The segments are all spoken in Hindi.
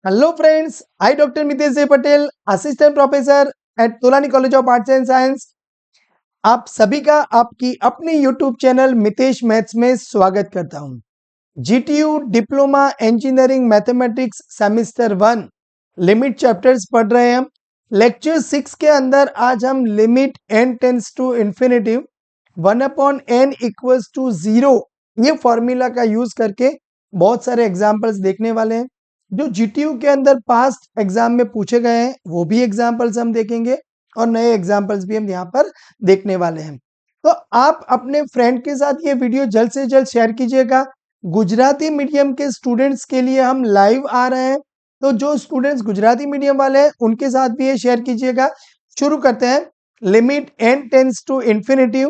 Hello friends, I doctor Mitesh J Patel, assistant professor at Tolani college of arts and science. आप सभी का आपकी अपनी यूट्यूब चैनल मितेश मैथ्स में स्वागत करता हूं। GTU diploma engineering mathematics semester 1 limit chapters पढ़ रहे हैं हम। लेक्चर 6 के अंदर आज हम limit n tends to infinity 1/n equals to 0 ये फॉर्मूला का यूज करके बहुत सारे एग्जाम्पल्स देखने वाले हैं जो जीटीयू के अंदर पास्ट एग्जाम में पूछे गए हैं। वो भी एग्जाम्पल्स हम देखेंगे और नए एग्जाम्पल्स भी हम यहाँ पर देखने वाले हैं। तो आप अपने फ्रेंड के साथ ये वीडियो जल्द से जल्द शेयर कीजिएगा। गुजराती मीडियम के स्टूडेंट्स के लिए हम लाइव आ रहे हैं, तो जो स्टूडेंट्स गुजराती मीडियम वाले हैं उनके साथ भी ये शेयर कीजिएगा। शुरू करते हैं। Limit n tends to infinity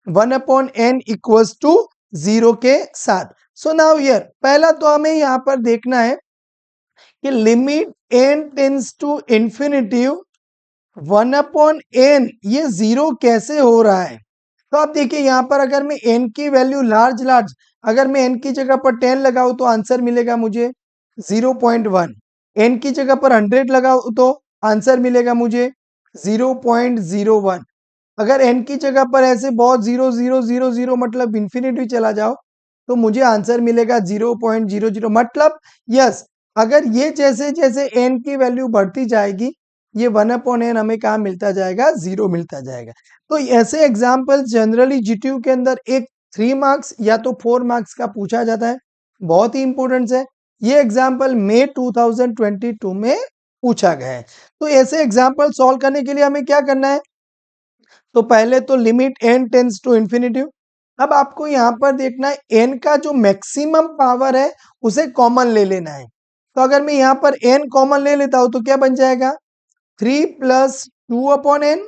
1/n equals to 0 के साथ। सो नाउ हियर पहला तो हमें यहाँ पर देखना है कि limit n tends to infinity 1/n ये 0 कैसे हो रहा है। तो आप देखिए यहाँ पर अगर मैं n की वैल्यू लार्ज अगर मैं n की जगह पर 10 लगाऊं तो आंसर मिलेगा मुझे 0.1। n की जगह पर 100 लगाऊं तो आंसर मिलेगा मुझे 0.01। अगर n की जगह पर ऐसे बहुत 0.000 मतलब इंफिनिटी चला जाओ तो मुझे आंसर मिलेगा 0.00। मतलब यस, अगर ये जैसे जैसे n की वैल्यू बढ़ती जाएगी ये 1/n हमें कहाँ मिलता जाएगा, 0 मिलता जाएगा। तो ऐसे एग्जाम्पल जनरली जीटीयू के अंदर एक 3 मार्क्स या तो 4 मार्क्स का पूछा जाता है, बहुत ही इंपॉर्टेंट है। ये एग्जाम्पल मई 2022 में पूछा गया है। तो ऐसे एग्जाम्पल सॉल्व करने के लिए हमें क्या करना है, तो पहले तो limit n tends to infinity. अब आपको यहाँ पर देखना है n का जो मैक्सिमम पावर है उसे कॉमन ले लेना है। तो अगर मैं यहाँ पर n कॉमन ले लेता हूं तो क्या बन जाएगा 3 + 2/n,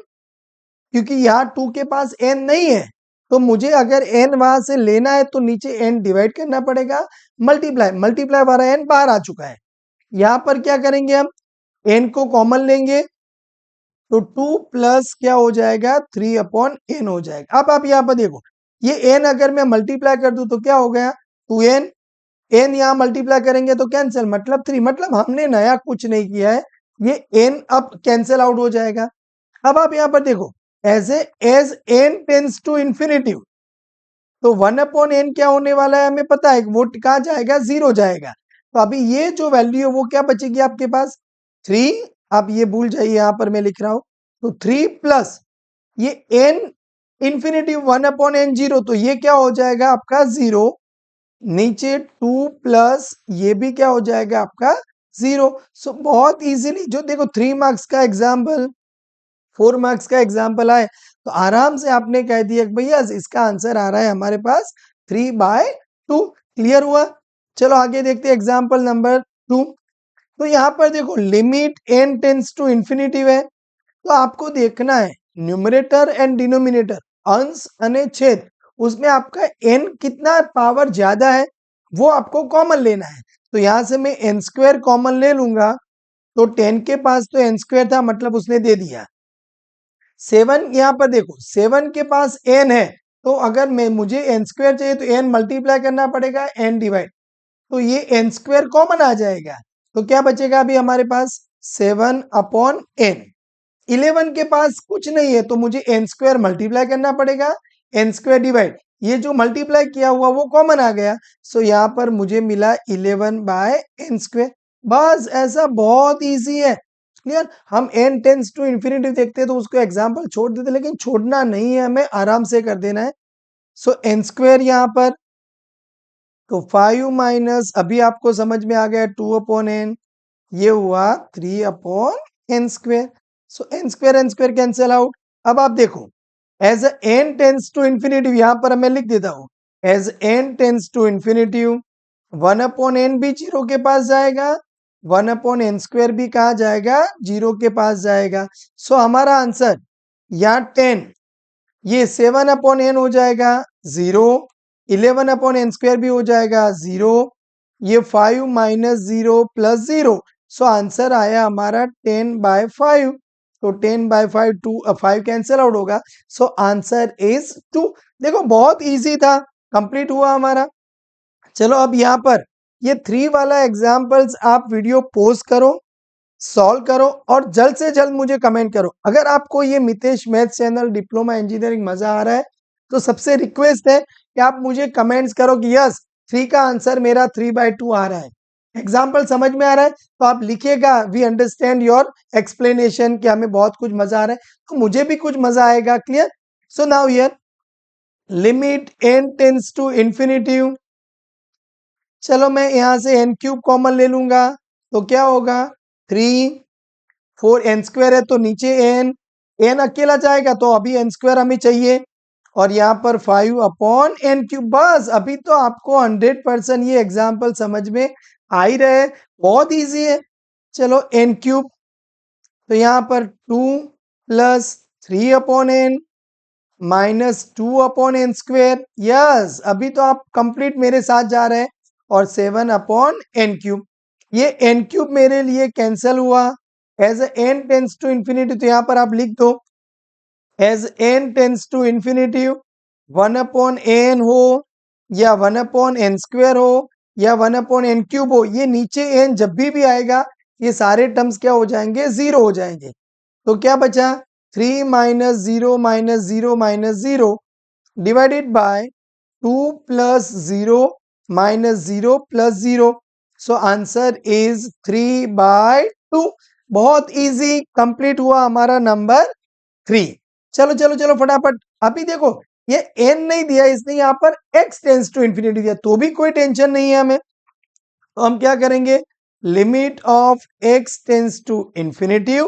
क्योंकि यहाँ 2 के पास n नहीं है तो मुझे अगर n वहां से लेना है तो नीचे n डिवाइड करना पड़ेगा, मल्टीप्लाई वाला n बाहर आ चुका है। यहाँ पर क्या करेंगे हम n को कॉमन लेंगे तो 2 प्लस क्या हो जाएगा 3/n हो जाएगा। अब आप यहाँ पर देखो ये n अगर मैं मल्टीप्लाई कर दूं तो क्या हो गया 2n, n यहाँ मल्टीप्लाई करेंगे तो कैंसिल मतलब 3, मतलब हमने नया कुछ नहीं किया है, ये n अब कैंसिल आउट हो जाएगा। अब आप यहाँ पर देखो as n tends to infinity तो 1/n क्या होने वाला है हमें पता है, वो कहाँ जाएगा 0 जाएगा। तो अभी ये जो वैल्यू है वो क्या बचेगी आपके पास 3। आप ये भूल जाइए, यहाँ पर मैं लिख रहा हूं तो 3 प्लस ये n इंफिनिटी 1/n 0 तो ये क्या हो जाएगा आपका 0, नीचे 2 प्लस ये भी क्या हो जाएगा आपका 0। सो बहुत इजीली जो देखो 3 मार्क्स का एग्जाम्पल 4 मार्क्स का एग्जाम्पल आए तो आराम से आपने कह दिया कि भैया इसका आंसर आ रहा है हमारे पास 3/2। क्लियर हुआ। चलो आगे देखते हैं एग्जाम्पल नंबर 2। तो यहाँ पर देखो limit n tends to infinity है तो आपको देखना है न्यूमरेटर एंड डिनोमिनेटर अंश अने छेद उसमें आपका n कितना पावर ज्यादा है वो आपको कॉमन लेना है। तो यहां से मैं n² कॉमन ले लूंगा तो 10 के पास तो n² था मतलब उसने दे दिया। 7 यहाँ पर देखो 7 के पास n है तो अगर मैं मुझे n² चाहिए तो n मल्टीप्लाई करना पड़ेगा n डिवाइड, तो ये n² कॉमन आ जाएगा तो क्या बचेगा अभी हमारे पास 7/n। 11 के पास कुछ नहीं है तो मुझे n² मल्टीप्लाई करना पड़ेगा n² डिवाइड, ये जो मल्टीप्लाई किया हुआ वो कॉमन आ गया। सो यहाँ पर मुझे मिला 11/n²। बस ऐसा बहुत इजी है। क्लियर। हम n टेंस टू इंफिनिटी देखते तो उसको एग्जाम्पल छोड़ देते, लेकिन छोड़ना नहीं है, हमें आराम से कर देना है। सो n² यहाँ पर तो 5 माइनस अभी आपको समझ में आ गया 2/n, ये हुआ 3/n²। So n² cancel out. अब आप देखो as n tends to infinity यहाँ पर मैं लिख देता हूं as n tends to infinity 1/n भी 0 के पास जाएगा, 1/n² भी कहा जाएगा 0 के पास जाएगा। सो हमारा आंसर यहाँ 10, ये 7/n हो जाएगा 0, 11/n² भी हो जाएगा 0, ये 5 माइनस 0 प्लस 0। सो आंसर आया हमारा 10/5। तो 10/5 5 कैंसिल आउट होगा। So answer is 2। देखो बहुत इजी था, कंप्लीट हुआ हमारा। चलो अब यहाँ पर ये 3 वाला एग्जाम्पल्स आप वीडियो पॉज करो, सॉल्व करो और जल्द से जल्द मुझे कमेंट करो। अगर आपको ये Mitesh math channel diploma engineering मजा आ रहा है तो सबसे रिक्वेस्ट है कि आप मुझे कमेंट्स करो कि यस 3 का आंसर मेरा 3/2 आ रहा है। एग्जाम्पल समझ में आ रहा है तो आप लिखिएगा वी अंडरस्टैंड योर एक्सप्लेनेशन कि हमें बहुत कुछ मजा आ रहा है, तो मुझे भी कुछ मजा आएगा। Clear? So now here limit n tends to infinity. चलो मैं यहां से n क्यूब कॉमन ले लूंगा तो क्या होगा 3 4 n स्क्वायर है तो नीचे n अकेला जाएगा तो अभी n स्क्वायर हमें चाहिए और यहाँ पर 5/n क्यूब। बस अभी तो आपको 100% ये एग्जाम्पल समझ में आ ही रहे, बहुत इजी है। चलो n क्यूब तो यहाँ पर 2 + 3/n -2/n स्क्वायर। यस अभी तो आप कंप्लीट मेरे साथ जा रहे हैं और 7/n क्यूब। ये n क्यूब मेरे लिए कैंसल हुआ। As n tends to infinity तो यहाँ पर आप लिख दो as n tends to infinity 1/n हो या 1/n स्क्वायर हो या 1/n क्यूब हो, ये नीचे n जब भी आएगा ये सारे टर्म्स क्या हो जाएंगे 0 हो जाएंगे। तो क्या बचा 3 - 0 - 0 - 0 divided by 2 + 0 - 0 + 0। So answer is 3/2। बहुत इजी, कंप्लीट हुआ हमारा नंबर 3। चलो चलो चलो फटाफट। अभी देखो ये n नहीं दिया, इसने यहाँ पर x टेंस टू इंफिनिटी दिया तो भी कोई टेंशन नहीं है हमें। तो हम क्या करेंगे limit of x tends to infinity,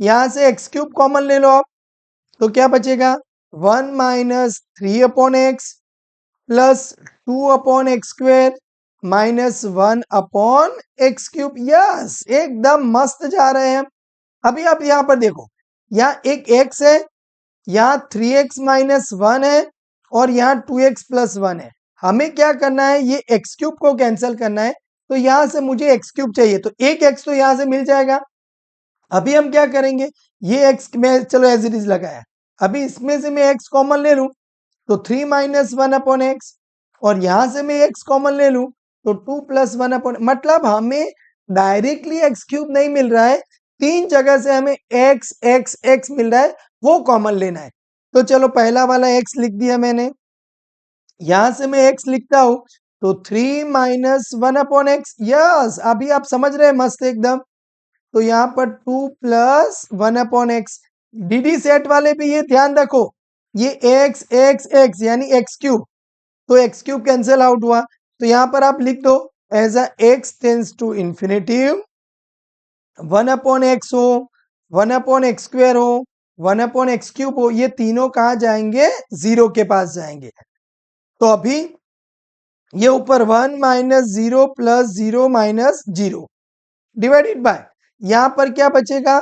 यहां से x³ कॉमन ले लो आप तो क्या बचेगा 1 - 3/x + 2/x² -1/x³। यस एकदम मस्त जा रहे हैं। अभी आप यहाँ पर देखो यहाँ एक x है, यहाँ 3x - 1 है और यहाँ 2x + 1 है। हमें क्या करना है ये x³ को कैंसिल करना है तो यहाँ से मुझे x³ चाहिए तो एक x तो यहाँ से मिल जाएगा। अभी हम क्या करेंगे ये x में चलो एज इट इज लगाया, अभी इसमें से मैं x कॉमन ले लूं तो 3 - 1/x और यहां से मैं x कॉमन ले लूं तो 2 + 1/, मतलब हमें डायरेक्टली x³ नहीं मिल रहा है, 3 जगह से हमें x x x मिल रहा है, वो कॉमन लेना है। तो चलो पहला वाला x लिख दिया मैंने, यहां से मैं x लिखता हूं तो 3 - 1/x। यस अभी आप समझ रहे हैं मस्त एकदम। तो यहाँ पर 2 + 1/x। डीडी सेट वाले भी ये ध्यान रखो ये x x x यानी x³ तो x³ कैंसिल आउट हुआ तो यहाँ पर आप लिख दो as a x tends to infinity 1/x हो 1/x² हो 1/x³ हो, ये तीनों कहाँ जाएंगे 0 के पास जाएंगे। तो अभी ये ऊपर 1 - 0 + 0 - 0 डिवाइडेड बाय यहां पर क्या बचेगा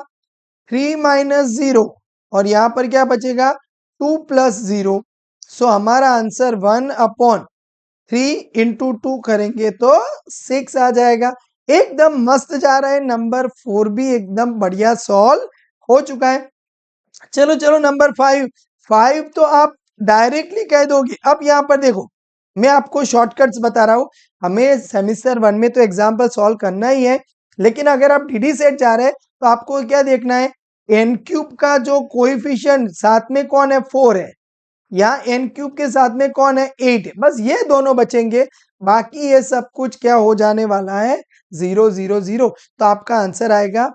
3 - 0 और यहां पर क्या बचेगा 2 + 0। सो हमारा आंसर 1/3 इंटू 2 करेंगे तो 6 आ जाएगा। एकदम मस्त जा रहा है। नंबर 4 भी एकदम बढ़िया सॉल्व हो चुका है। चलो चलो नंबर 5 तो आप डायरेक्टली कह दोगे। अब यहाँ पर देखो मैं आपको शॉर्टकट्स बता रहा हूं, हमें सेमेस्टर 1 में तो एग्जाम्पल सॉल्व करना ही है, लेकिन अगर आप डीडी सेट जा रहे हैं तो आपको क्या देखना है n³ का जो कोएफिशिएंट साथ में कौन है 4 है, यहाँ n³ के साथ में कौन है 8 है, बस ये दोनों बचेंगे, बाकी ये सब कुछ क्या हो जाने वाला है 0 0 0। तो आपका आंसर आएगा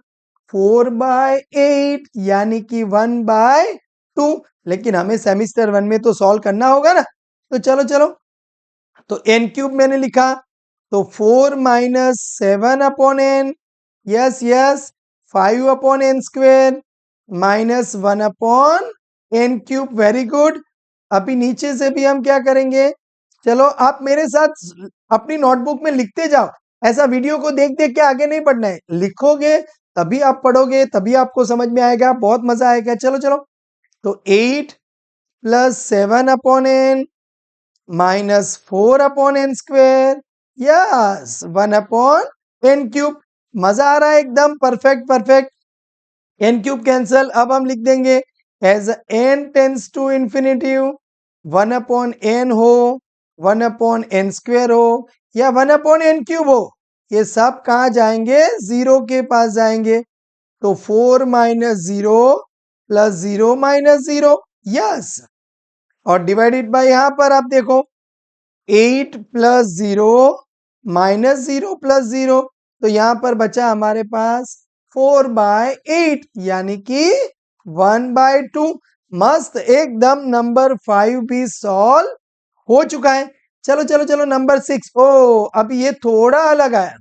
4/8 यानी कि 1/2। लेकिन हमें सेमेस्टर 1 में तो सॉल्व करना होगा ना। तो चलो चलो तो n³ मैंने लिखा तो 4 - 7/n। Yes yes 5/n² -1/n³। Very good. अभी नीचे से भी हम क्या करेंगे, चलो आप मेरे साथ अपनी नोटबुक में लिखते जाओ, ऐसा वीडियो को देख देख के आगे नहीं पढ़ना है, लिखोगे तभी आप पढ़ोगे, तभी आपको समझ में आएगा, बहुत मजा आएगा। चलो चलो तो 8 + 7/n -4/n²। Yes 1/n³। मजा आ रहा है एकदम परफेक्ट परफेक्ट। n³ कैंसल, अब हम लिख देंगे as n tends to infinity 1/n हो 1/n² हो या 1/n³ हो, ये सब कहाँ जाएंगे, 0 के पास जाएंगे। तो 4 - 0 + 0 - 0, यस। और डिवाइडेड बाय यहां पर आप देखो 8 + 0 - 0 + 0, तो यहां पर बचा हमारे पास 4/8 यानी कि 1/2। मस्त, एकदम नंबर 5 भी सॉल्व हो चुका है। चलो चलो चलो नंबर 6। ओ अब ये थोड़ा अलग आया,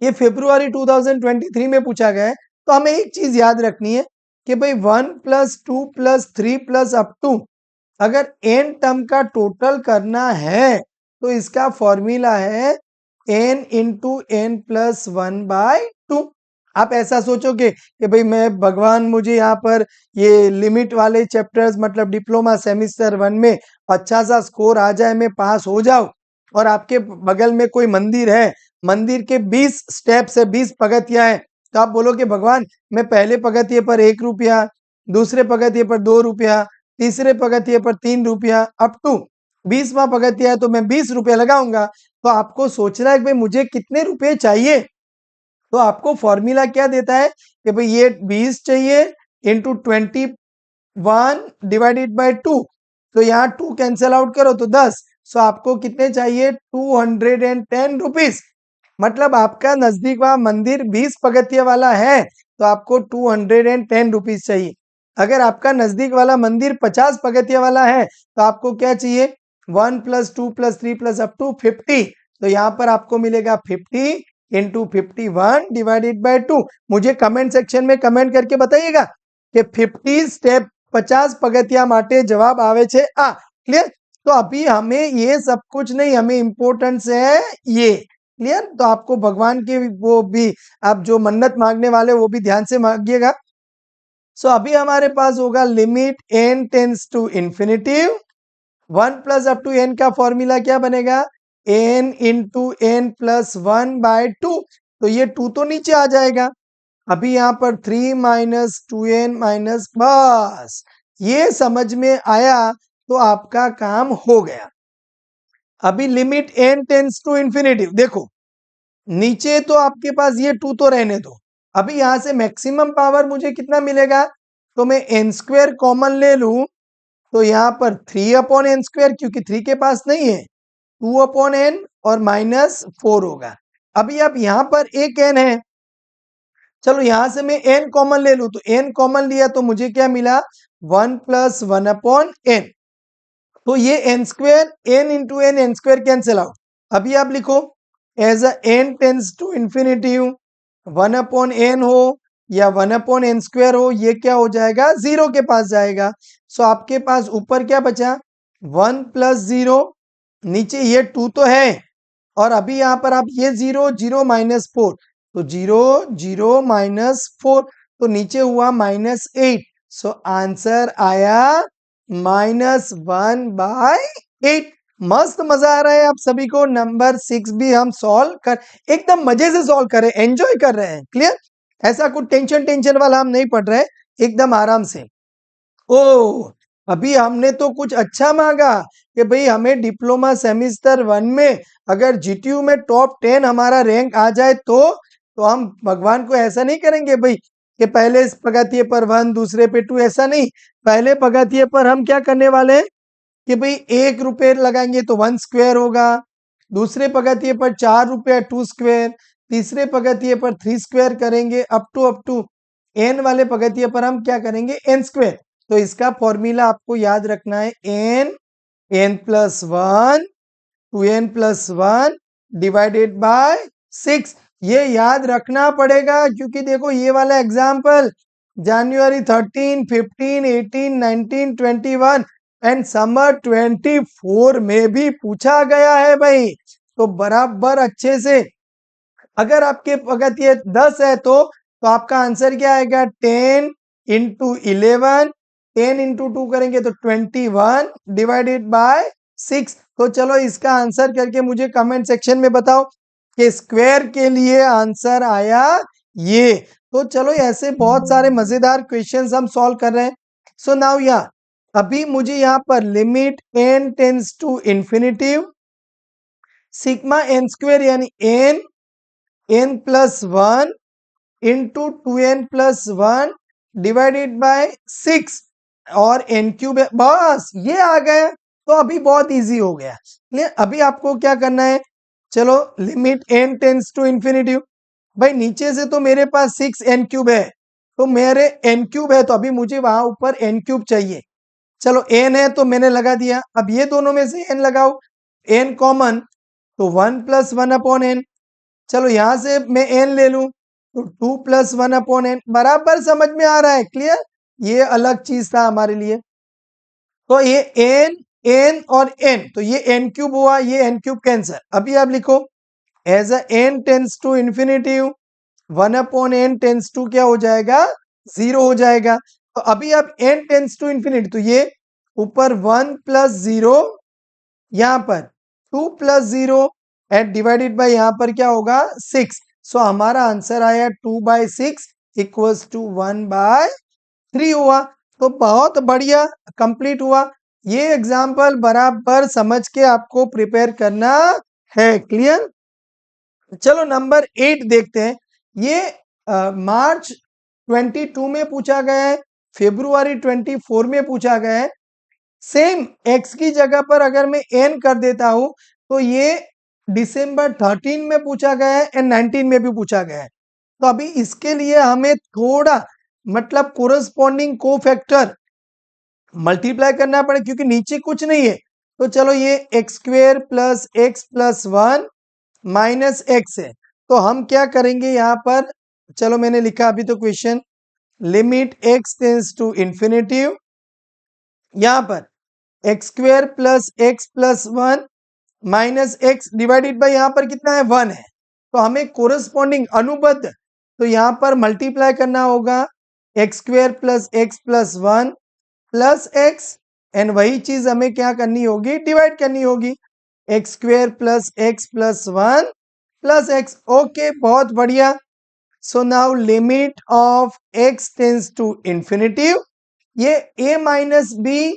ये फरवरी 2023 में पूछा गया है। तो हमें एक चीज याद रखनी है कि भाई 1 + 2 + 3 + अप टू, अगर n टर्म का टोटल करना है तो इसका फॉर्मूला है n × n + 1/2। आप ऐसा सोचोगे कि भाई मैं भगवान, मुझे यहाँ पर ये लिमिट वाले चैप्टर्स मतलब डिप्लोमा सेमिस्टर 1 में अच्छा सा स्कोर आ जाए, मैं पास हो जाऊं, और आपके बगल में कोई मंदिर है, मंदिर के 20 स्टेप्स है, 20 पगथिया है, तो आप बोलोगे भगवान मैं पहले पगथिये पर 1 रुपया, दूसरे पगथिये पर 2 रुपया, तीसरे पगथिये पर 3 रुपया, अप टू 20वां पगथिया है तो मैं 20 रुपया लगाऊंगा। तो आपको सोचना है कि भाई मुझे कितने रुपए चाहिए। तो आपको फॉर्मूला क्या देता है कि भाई ये 20 चाहिए इंटू 21 डिवाइडेड बाय 2, तो यहाँ 2 कैंसिल आउट करो तो 10। सो आपको कितने चाहिए, 210 रुपीज। मतलब आपका नजदीक वहां मंदिर 20 पगथिया वाला है तो आपको 210 रुपीज चाहिए। अगर आपका नजदीक वाला मंदिर 50 पगथिया वाला है तो आपको क्या चाहिए, 1 + 2 + 3 + अप टू 50। तो यहाँ पर आपको मिलेगा 50 × 51 डिवाइडेड बाय 2। मुझे कमेंट सेक्शन में कमेंट करके बताइएगा कि 50 स्टेप 50 पगथिया माटे जवाब आवे छे आ। क्लियर। तो अभी हमें ये सब कुछ नहीं, हमें इंपॉर्टेंस है ये। क्लियर। तो आपको भगवान के वो भी, आप जो मन्नत मांगने वाले वो भी ध्यान से मांगिएगा। सो अभी हमारे पास होगा limit n tends to infinitive 1 + up to n का फॉर्मूला क्या बनेगा, n × n + 1/2। तो ये 2 तो नीचे आ जाएगा। अभी यहाँ पर 3 - 2n - बस ये समझ में आया तो आपका काम हो गया। अभी limit n tends to infinitive, देखो नीचे तो आपके पास ये 2 तो रहने दो। अभी यहां से मैक्सिमम पावर मुझे कितना मिलेगा, तो मैं n² कॉमन ले लूं तो यहाँ पर 3/n², क्योंकि 3 के पास नहीं है, 2/n और -4 होगा। अभी अब यहाँ पर एक n है, चलो यहां से मैं n कॉमन ले लूं, तो n कॉमन लिया तो मुझे क्या मिला, 1 + 1/n। तो ये n² n × n n² cancel out. अभी आप लिखो as a n tends to infinitive 1/n हो या 1/n² हो, ये क्या हो जाएगा, 0 के पास जाएगा। सो आपके पास ऊपर क्या बचा, 1 + 0, नीचे ये 2 तो है, और अभी यहां पर आप ये 0 0 -4, तो 0 0 -4, तो नीचे हुआ -8। सो आंसर आया -1/8। मस्त, मजा आ रहा है आप सभी को। नंबर 6 भी हम सॉल्व कर, एकदम मजे से सॉल्व कर रहे हैं, एंजॉय कर रहे हैं। क्लियर। ऐसा कुछ टेंशन वाला हम नहीं पढ़ रहे, एकदम आराम से। ओ अभी हमने तो कुछ अच्छा मांगा कि भाई हमें डिप्लोमा सेमिस्टर 1 में अगर जीटीयू में टॉप 10 हमारा रैंक आ जाए तो हम भगवान को ऐसा नहीं करेंगे भाई कि पहले पगथिये पर 1 दूसरे पे 2, ऐसा नहीं। पहले पगथिये पर हम क्या करने वाले हैं कि भाई 1 रुपये लगाएंगे तो 1² होगा, दूसरे पगथिये पर 4 रुपया 2², तीसरे पगथिये पर 3² करेंगे, अप टू n वाले पगथिये पर हम क्या करेंगे, n²। तो इसका फॉर्मूला आपको याद रखना है n + 1 2n + 1 डिवाइडेड बाय 6। ये याद रखना पड़ेगा क्योंकि देखो ये वाला एग्जाम्पल जनवरी 13 15 18 19 21 एंड समर 24 में भी पूछा गया है भाई। तो बराबर अच्छे से, अगर आपके पगथिये 10 है तो आपका आंसर क्या आएगा, 10 × 11, 10 × 2 करेंगे तो 21 डिवाइडेड बाय 6। तो चलो इसका आंसर करके मुझे कमेंट सेक्शन में बताओ कि स्क्वायर के लिए आंसर आया ये। तो चलो ऐसे बहुत सारे मजेदार क्वेश्चंस हम सॉल्व कर रहे हैं। सो नाउ या अभी मुझे यहाँ पर limit n tends to infinitive sigma n square यानी n plus 1 into 2n+1 divided by 6 और एन क्यूब है, बस ये आ गया। तो अभी बहुत इजी हो गया। अभी आपको क्या करना है, चलो limit n tends to infinity. भाई नीचे से तो मेरे पास 6n क्यूब है, तो मेरे n क्यूब है, तो अभी मुझे वहां ऊपर n क्यूब चाहिए। चलो n है तो मैंने लगा दिया। अब ये दोनों में से n लगाओ, n कॉमन, तो 1+1/n। चलो यहां से मैं n ले लूं तो 2+1/n, बराबर समझ में आ रहा है, क्लियर। ये अलग चीज था हमारे लिए। तो ये n और n, तो ये n क्यूब हुआ, ये n क्यूब कैंसर। अभी आप लिखो as n tends to infinity 1/n tends to क्या हो जाएगा, 0 हो जाएगा। तो अभी आप n टेंस टू इंफिनिटी, तो ये ऊपर 1+0, यहां पर 2+0 एंड डिवाइडेड बाय यहां पर क्या होगा 6। सो हमारा आंसर आया 2/6 इक्वल्स टू 1/3 हुआ। तो बहुत बढ़िया, कंप्लीट हुआ। ये एग्जाम्पल बराबर समझ के आपको प्रिपेयर करना है, क्लियर। चलो नंबर 8 देखते हैं। ये मार्च 22 में पूछा गया है, फेब्रुआरी 24 में पूछा गया है। सेम x की जगह पर अगर मैं n कर देता हूं तो ये दिसंबर 13 में पूछा गया है एंड 19 में भी पूछा गया है। तो अभी इसके लिए हमें थोड़ा मतलब कोरस्पॉन्डिंग कोफैक्टर मल्टीप्लाई करना पड़े, क्योंकि नीचे कुछ नहीं है। तो चलो ये x² plus x plus 1 minus x है। तो हम क्या करेंगे यहाँ पर, चलो मैंने लिखा अभी तो question, limit x tends to infinity, यहां पर x² plus x plus 1 minus x divided by यहां पर कितना है 1 है। तो हमें कोरस्पॉन्डिंग अनुबद्ध, तो यहां पर मल्टीप्लाई करना होगा x² plus x plus 1 plus x, and वही चीज हमें क्या करनी होगी, डिवाइड करनी होगी, x² plus x plus 1 plus x. Okay, बहुत बढ़िया। So now limit of x tends to infinity, ये a माइनस बी,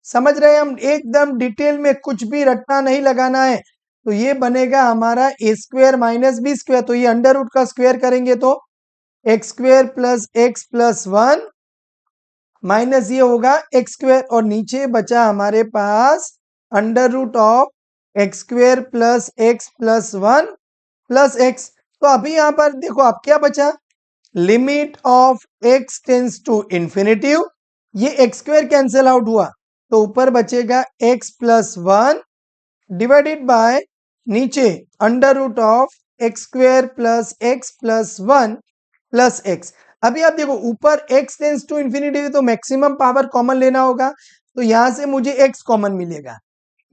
समझ रहे हैं हम, एकदम डिटेल में कुछ भी रटना नहीं लगाना है। तो ये बनेगा हमारा a² माइनस b², तो ये अंडर रूट का स्क्वायर करेंगे तो x² plus x plus 1 minus ये होगा x², और नीचे बचा हमारे पास under root of x² plus x plus 1 plus x. तो अभी यहां पर देखो आप क्या बचा, limit of x tends to infinity, ये x² कैंसिल आउट हुआ, तो ऊपर बचेगा x प्लस 1 डिवाइडेड बाय नीचे under root of x² plus x plus 1 plus x. अभी आप देखो ऊपर x टेंस टू इंफिनिटी, तो मैक्सिमम पावर कॉमन लेना होगा, तो यहां से मुझे x कॉमन मिलेगा।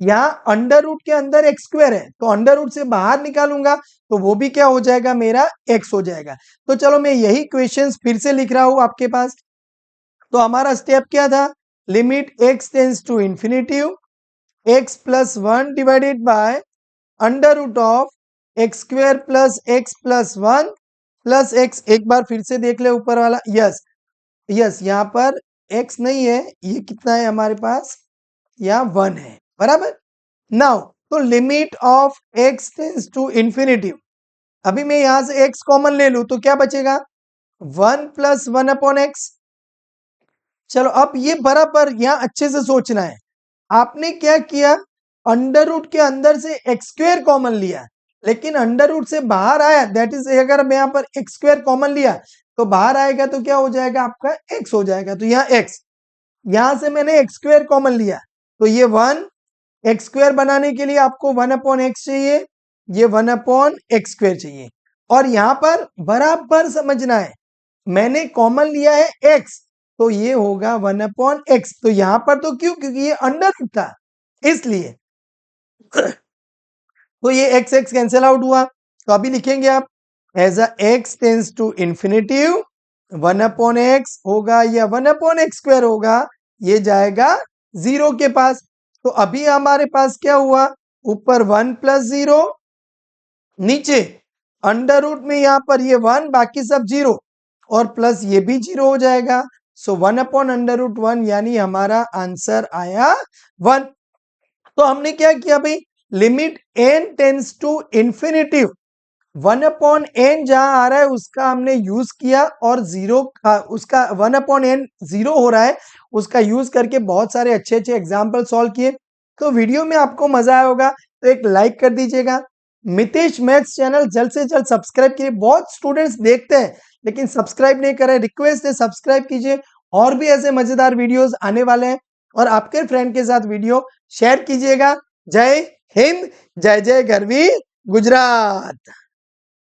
यहाँ अंडर रूट के अंदर x² है, तो अंडर रूट से बाहर निकालूंगा तो वो भी क्या हो जाएगा, मेरा x हो जाएगा। तो चलो मैं यही क्वेश्चंस फिर से लिख रहा हूं आपके पास। तो हमारा स्टेप क्या था, limit x tends to infinity x plus 1 divided by under root of x² plus x plus 1 plus x. एक बार फिर से देख ले ऊपर वाला, यस यस, यहाँ पर x नहीं है, ये कितना है हमारे पास, यहाँ 1 है, बराबर। नाउ तो limit of x tends to infinity, अभी मैं यहां से x कॉमन ले लूं तो क्या बचेगा, 1 प्लस 1/x। चलो अब ये बराबर यहां अच्छे से सोचना है। आपने क्या किया, अंडर रूट के अंदर से x² कॉमन लिया, लेकिन अंडर रूट से बाहर आया, दैट इज अगर मैं यहां पर x² कॉमन लिया तो बाहर आएगा तो क्या हो जाएगा, आपका x हो जाएगा। तो यहाँ x, यहां से मैंने x² कॉमन लिया, तो ये 1, x² बनाने के लिए आपको 1/x चाहिए, ये 1/x² चाहिए। और यहां पर बराबर समझना है, मैंने कॉमन लिया है x, तो ये होगा 1/x। तो यहां पर तो क्यों, क्योंकि ये अंडर रूट था इसलिए। तो ये x x कैंसिल आउट हुआ, तो अभी लिखेंगे आप as a x tends to infinity 1/x होगा या 1/x² होगा, ये जाएगा 0 के पास। तो अभी हमारे पास क्या हुआ, ऊपर 1 प्लस 0, नीचे अंडर रूट में यहां पर ये 1 बाकी सब 0, और प्लस ये भी 0 हो जाएगा। सो 1/√1 यानी हमारा आंसर आया 1। तो हमने क्या किया भाई, limit n tends to infinitive 1/n जहां आ रहा है उसका हमने यूज किया और उसका 1/n 0 हो रहा है उसका यूज करके बहुत सारे अच्छे अच्छे एग्जाम्पल सॉल्व किए। तो वीडियो में आपको मजा आया होगा तो एक लाइक कर दीजिएगा। मितेश मैथ्स चैनल जल्द से जल्द सब्सक्राइब कीजिए। बहुत स्टूडेंट्स देखते हैं लेकिन सब्सक्राइब नहीं कर रहे, रिक्वेस्ट है सब्सक्राइब कीजिए। और भी ऐसे मजेदार वीडियोस आने वाले हैं और आपके फ्रेंड के साथ वीडियो शेयर कीजिएगा। जय हिंद, जय जय गरवी गुजरात।